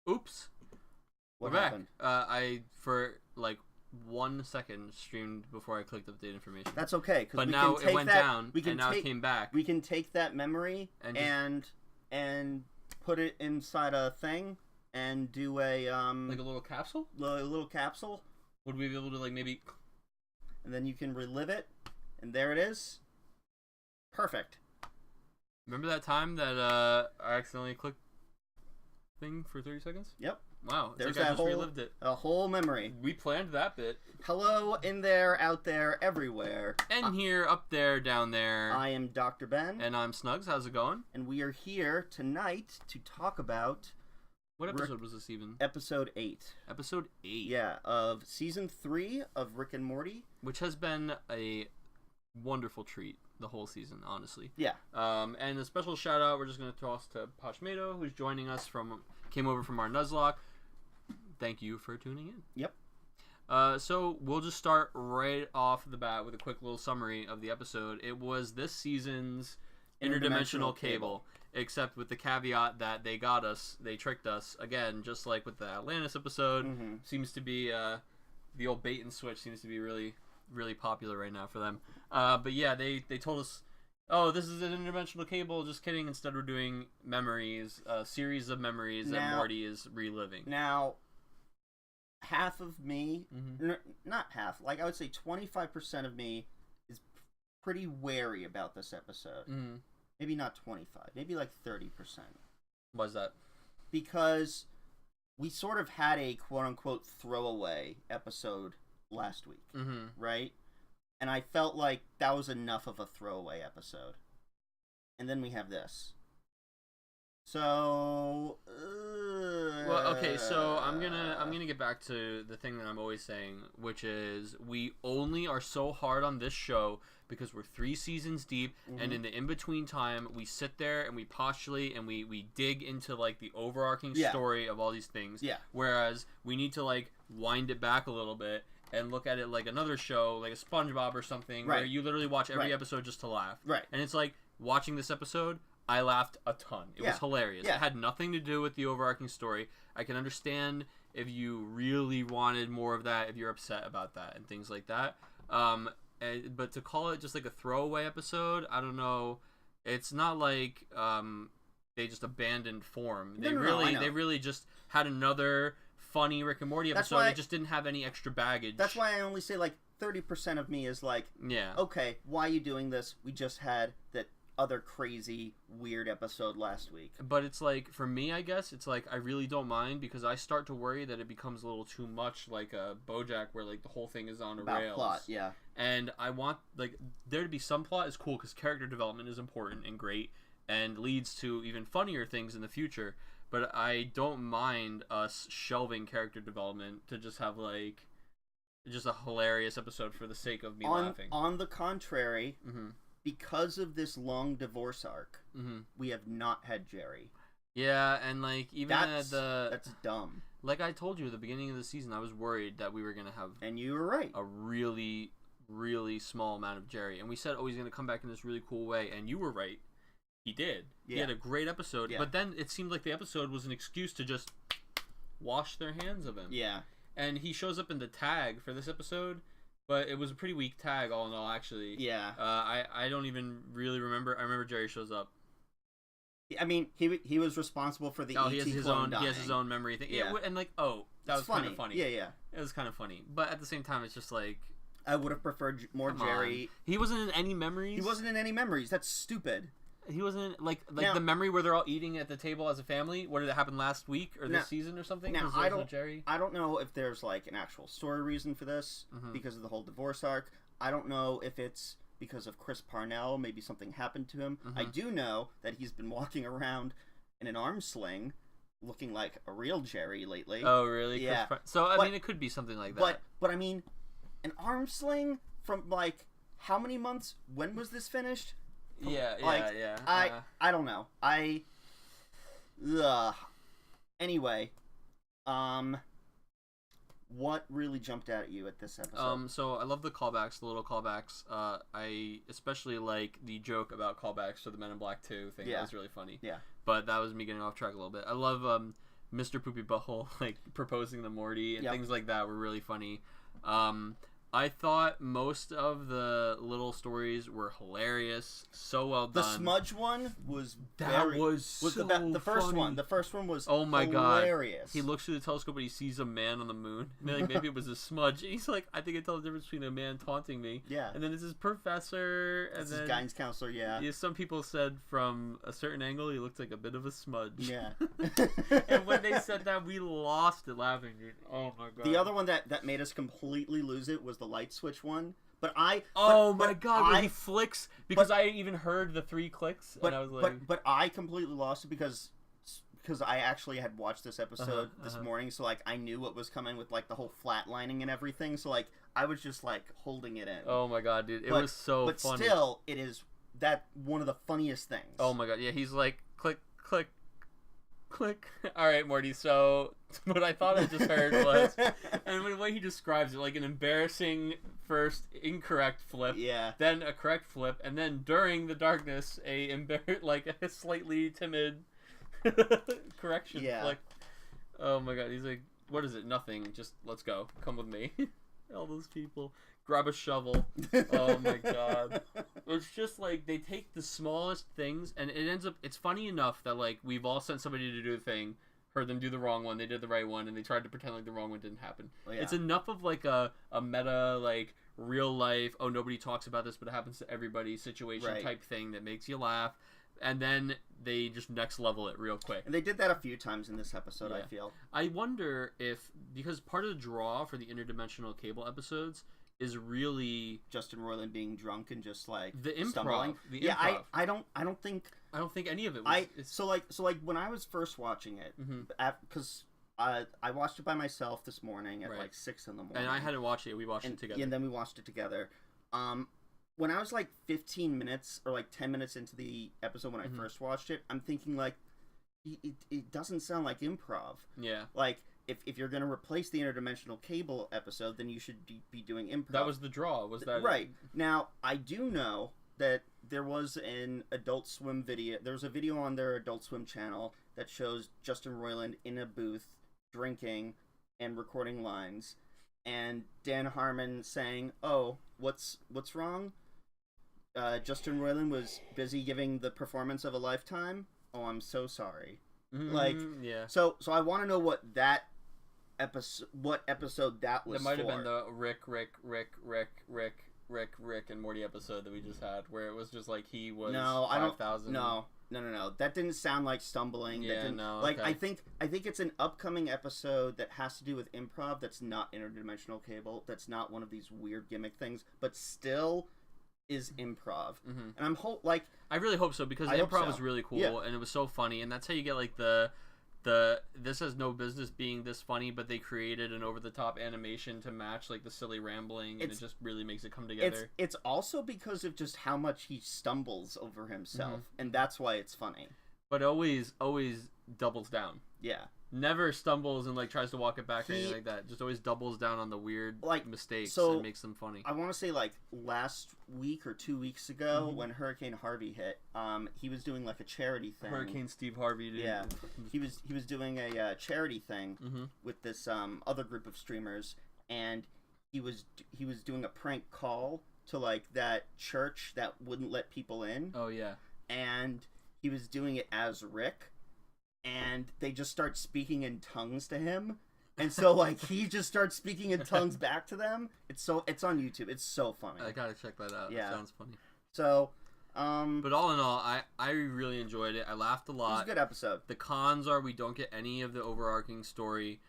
Oops. What We're happened? back. I for like 1 second streamed before I clicked update information. That's okay. But now it went down, and now it came back. We can take that memory and put it inside a thing and do a like a little capsule. A little capsule. Would we be able to like maybe? And then you can relive it, and there it is. Perfect. Remember that time that I accidentally clicked thing for 30 seconds? Yep. Wow. There's like I that just relived it. A whole memory. We planned that bit. Hello, in there, out there, everywhere. And here, up there, down there. I am Dr. Ben. And I'm Snugs. How's it going? And we are here tonight to talk about... What episode was this even? Episode 8. Episode 8. Yeah, of Season 3 of Rick and Morty. Which has been a wonderful treat the whole season, honestly. Yeah. And a special shout out we're just going to toss to Poshmato, who's joining us came over from our Nuzlocke. Thank you for tuning in. Yep. So we'll just start right off the bat with a quick little summary of the episode. It was this season's interdimensional cable, except with the caveat that they got us, they tricked us again, just like with the Atlantis episode. Mm-hmm. Seems to be the old bait and switch seems to be really, really popular right now for them. But yeah, they told us, oh, this is an interdimensional cable. Just kidding. Instead, we're doing memories, a series of memories that Morty is reliving. Now, half of me, Mm-hmm. not half, like I would say 25% of me is pretty wary about this episode. Mm-hmm. Maybe not 25, maybe like 30%. Why's that? Because we sort of had a quote-unquote throwaway episode last week, Mm-hmm. right? And I felt like that was enough of a throwaway episode. And then we have this. So... Well, okay, so I'm gonna get back to the thing that I'm always saying, which is we only are so hard on this show because we're 3 seasons deep, Mm-hmm. and in the in-between time, we sit there and we postulate and we dig into like the overarching story of all these things. Yeah. Whereas we need to like wind it back a little bit and look at it like another show, like a SpongeBob or something, where you literally watch every episode just to laugh. Right. And it's like watching this episode, I laughed a ton. It was hilarious. Yeah. It had nothing to do with the overarching story. I can understand if you really wanted more of that, if you're upset about that and things like that. But to call it just like a throwaway episode, I don't know. It's not like they just abandoned form. They really just had another funny Rick and Morty episode. It just didn't have any extra baggage. That's why I only say like 30% of me is like, okay, why are you doing this? We just had that other crazy weird episode last week. But it's like, for me, I guess it's like I really don't mind because I start to worry that it becomes a little too much like a BoJack where like the whole thing is on a rails. Plot, yeah. And I want like there to be some plot is cool because character development is important and great and leads to even funnier things in the future. But I don't mind us shelving character development to just have like just a hilarious episode for the sake of me laughing. On the contrary, mm-hmm. because of this long divorce arc, mm-hmm. we have not had Jerry. Yeah, and like even that's dumb. Like I told you at the beginning of the season, I was worried that we were gonna have, and you were right, a really, really small amount of Jerry, and we said, oh, he's gonna come back in this really cool way, and you were right. He did. Yeah. He had a great episode, but then it seemed like the episode was an excuse to just wash their hands of him. Yeah. And he shows up in the tag for this episode, but it was a pretty weak tag all in all, actually. Yeah. I don't even really remember. I remember Jerry shows up. I mean, he was responsible for the he has his own dying. He has his own memory thing. Yeah. And like, that was kind of funny. Yeah, yeah. It was kind of funny, but at the same time, it's just like I would have preferred more Jerry. He wasn't in any memories. He wasn't in any memories. That's stupid. He wasn't like now, the memory where they're all eating at the table as a family. What did it happen last week or this season or something? Now I don't know if there's like an actual story reason for this because of the whole divorce arc. I don't know if it's because of Chris Parnell. Maybe something happened to him. I do know that he's been walking around in an arm sling, looking like a real Jerry lately. Oh, really? Yeah. So I mean, it could be something like that. But I mean, an arm sling from like how many months? When was this finished? Yeah. I don't know. Anyway, what really jumped out at you at this episode? So I love the callbacks, the little callbacks. I especially like the joke about callbacks to the Men in Black 2 thing. That was really funny. Yeah. But that was me getting off track a little bit. I love Mr. Poopy Butthole like proposing to Morty and Yep. things like that were really funny. I thought most of the little stories were hilarious. So well done. The smudge one was so the first funny. one. The first one was Oh my hilarious. God. He looks through the telescope and he sees a man on the moon. And like, maybe it was a smudge. And he's like, I think I tell the difference between a man taunting me. Yeah. And then it's his professor. And This then is guidance counselor, yeah. some people said from a certain angle he looked like a bit of a smudge. Yeah. And when they said that, we lost it laughing, dude. Oh my God. The other one that made us completely lose it was the light switch one. But my God, when he flicks, because I even heard the 3 clicks, and I was like... But I completely lost it because I actually had watched this episode this morning, so, like, I knew what was coming with, like, the whole flatlining and everything, so, like, I was just, like, holding it in. Oh my God, dude, it was so funny. But still, it is one of the funniest things. Oh my God, yeah, he's like, click, click, click. All right, Morty, so what I thought I just heard was, and the way he describes it, like an embarrassing first incorrect flip, yeah, then a correct flip, and then during the darkness, like a slightly timid correction flick. Oh my God, he's like, what is it? Nothing, just let's go. Come with me. All those people. Grab a shovel. Oh my God. It's just like they take the smallest things and it ends up, it's funny enough that like we've all sent somebody to do a thing, heard them do the wrong one, they did the right one, and they tried to pretend like the wrong one didn't happen. Oh, yeah. It's enough of like a meta, like real life, oh nobody talks about this but it happens to everybody situation type thing that makes you laugh. And then they just next level it real quick. And they did that a few times in this episode, I feel. I wonder if, because part of the draw for the interdimensional cable episodes is really Justin Roiland being drunk and just like the improv. Stumbling. The improv. I don't think any of it was. So like when I was first watching it, because I watched it by myself this morning at like 6 in the morning, and I hadn't watched it. We watched it together. And then we watched it together. When I was like 15 minutes or like 10 minutes into the episode when I first watched it, I'm thinking like, it doesn't sound like improv. Yeah. Like, if you're going to replace the interdimensional cable episode, then you should be doing improv. That was the draw, was that? Right. Now, I do know that there was an Adult Swim video. There was a video on their Adult Swim channel that shows Justin Roiland in a booth drinking and recording lines. And Dan Harmon saying, "Oh, what's wrong? Justin Roiland was busy giving the performance of a lifetime. Oh, I'm so sorry." Like, yeah. So I want to know what episode that was. That might have for. been the Rick and Morty episode that we just had, where it was just like he was 5,000. No. That didn't sound like stumbling. Yeah, Like, I think it's an upcoming episode that has to do with improv. That's not interdimensional cable. That's not one of these weird gimmick things, but still is improv. And I really hope so, because the improv was really cool and it was so funny, and that's how you get like the this has no business being this funny, but they created an over the top animation to match like the silly rambling, and it just really makes it come together. It's also because of just how much he stumbles over himself, and that's why it's funny. But always doubles down. Yeah. Never stumbles and like tries to walk it back or anything like that. Just always doubles down on the weird mistakes and makes them funny. I want to say like last week or 2 weeks ago when Hurricane Harvey hit, he was doing like a charity thing. Hurricane Steve Harvey, dude. Yeah, he was doing a charity thing with this other group of streamers, and he was doing a prank call to like that church that wouldn't let people in. Oh yeah, and he was doing it as Rick. And they just start speaking in tongues to him, and so like he just starts speaking in tongues back to them. It's on YouTube. It's so funny. I gotta check that out. Yeah, it sounds funny. So, but all in all, I really enjoyed it. I laughed a lot. It was a good episode. The cons are we don't get any of the overarching story.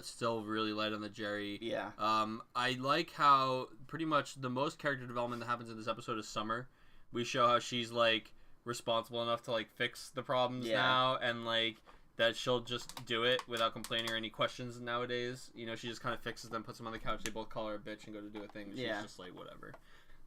Still really light on the Jerry. Yeah. I like how pretty much the most character development that happens in this episode is Summer. We show how she's like responsible enough to like fix the problems now, and like that she'll just do it without complaining or any questions nowadays. You know, she just kind of fixes them, puts them on the couch, they both call her a bitch and go to do a thing. She's just like whatever.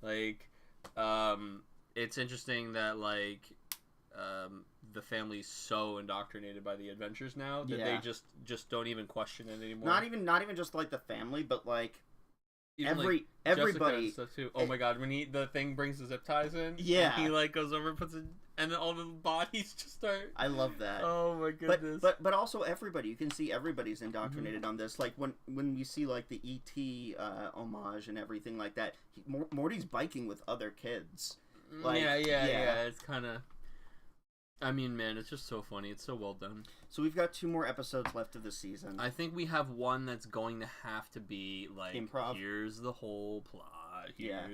Like it's interesting that like the family's so indoctrinated by the adventures now that they just don't even question it anymore. Not even just like the family, but like even everybody stuff too. Oh my god, when the thing brings the zip ties in, and he like goes over and puts it, and then all the bodies just start. I love that. Oh my goodness! But also everybody, you can see everybody's indoctrinated on this. Like when you see like the ET homage and everything like that, Morty's biking with other kids. Like, yeah. It's kind of. I mean, man, it's just so funny. It's so well done. So we've got 2 more episodes left of the season. I think we have one that's going to have to be like improv. Here's the whole plot. Yeah.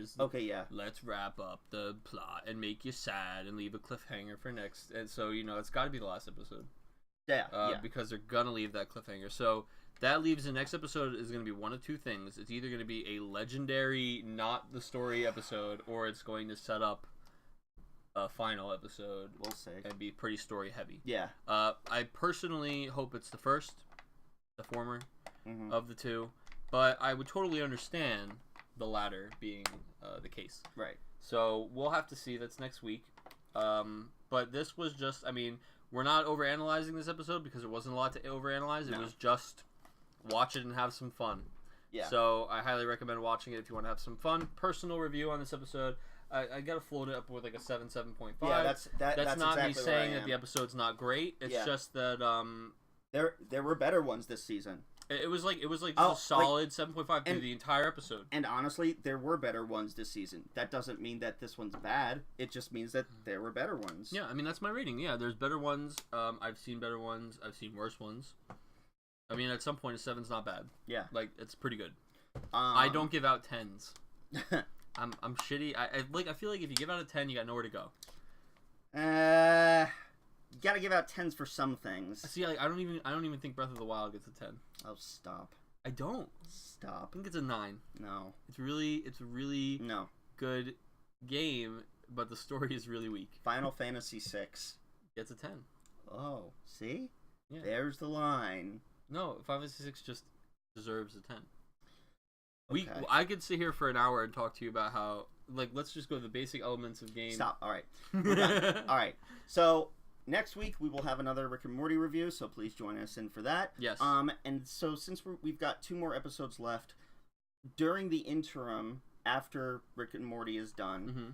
Let's wrap up the plot and make you sad and leave a cliffhanger for next. And so it's got to be the last episode. Yeah. Because they're gonna leave that cliffhanger. So that leaves the next episode is gonna be one of 2 things. It's either gonna be a legendary, not the story episode, or it's going to set up a final episode. We'll see. And be pretty story heavy. Yeah. I personally hope it's the former of the 2, but I would totally understand the latter being the case. Right. So we'll have to see. That's next week. But this was just, I mean, we're not overanalyzing this episode because there wasn't a lot to overanalyze. It was just watch it and have some fun. Yeah. So I highly recommend watching it if you want to have some fun. Personal review on this episode. I gotta float it up with like a 7.5. Yeah, that's not exactly me saying that the episode's not great. It's just that there were better ones this season. It was like a solid 7.5 through the entire episode. And honestly, there were better ones this season. That doesn't mean that this one's bad. It just means that there were better ones. Yeah, I mean that's my rating. Yeah, there's better ones. I've seen better ones. I've seen worse ones. I mean, at some point, a 7's not bad. Yeah, like it's pretty good. I don't give out 10s. I'm shitty. I feel like if you give out a 10, you got nowhere to go. You gotta give out 10s for some things. See, like I don't even think Breath of the Wild gets a 10. Oh, stop. I don't. Stop. I think it's a 9. No. It's a really no good game, but the story is really weak. Final Fantasy VI gets a 10. Oh, see? Yeah. There's the line. No, Final Fantasy VI just deserves a 10. Okay. I could sit here for an hour and talk to you about how, like, let's just go to the basic elements of game. Stop. All right. We're done. All right. So next week we will have another Rick and Morty review, so please join us in for that. Yes. And so since we've got 2 more episodes left, during the interim after Rick and Morty is done,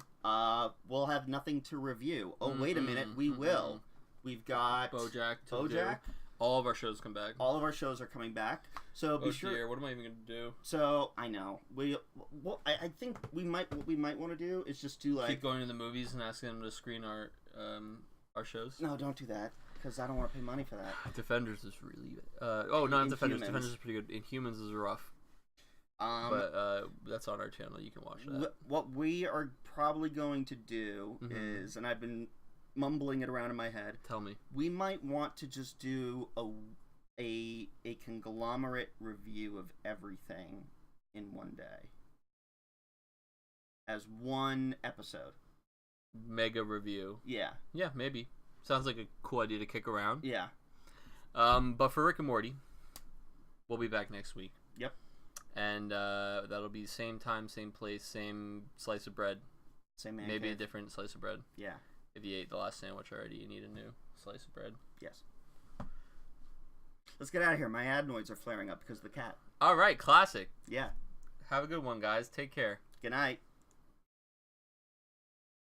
we'll have nothing to review. Oh, wait a minute, we will. We've got BoJack. BoJack. All of our shows come back. All of our shows are coming back. So be sure. Dear, what am I even gonna do? So I know I think what we might want to do is just do like keep going to the movies and asking them to screen our shows. No, don't do that because I don't want to pay money for that. Defenders is really not Defenders. Defenders is pretty good. Inhumans is rough. But that's on our channel. You can watch that. What we are probably going to do is, and I've been mumbling it around in my head. Tell me. We might want to just do a conglomerate review of everything in one day as one episode. Mega review. Yeah. Yeah, maybe. Sounds like a cool idea to kick around. Yeah. But for Rick and Morty, we'll be back next week. Yep. And that'll be same time, same place, same slice of bread. Same Mancave. Maybe a different slice of bread. Yeah. If you ate the last sandwich already, you need a new slice of bread. Yes. Let's get out of here. My adenoids are flaring up because of the cat. All right, classic. Yeah. Have a good one, guys. Take care. Good night.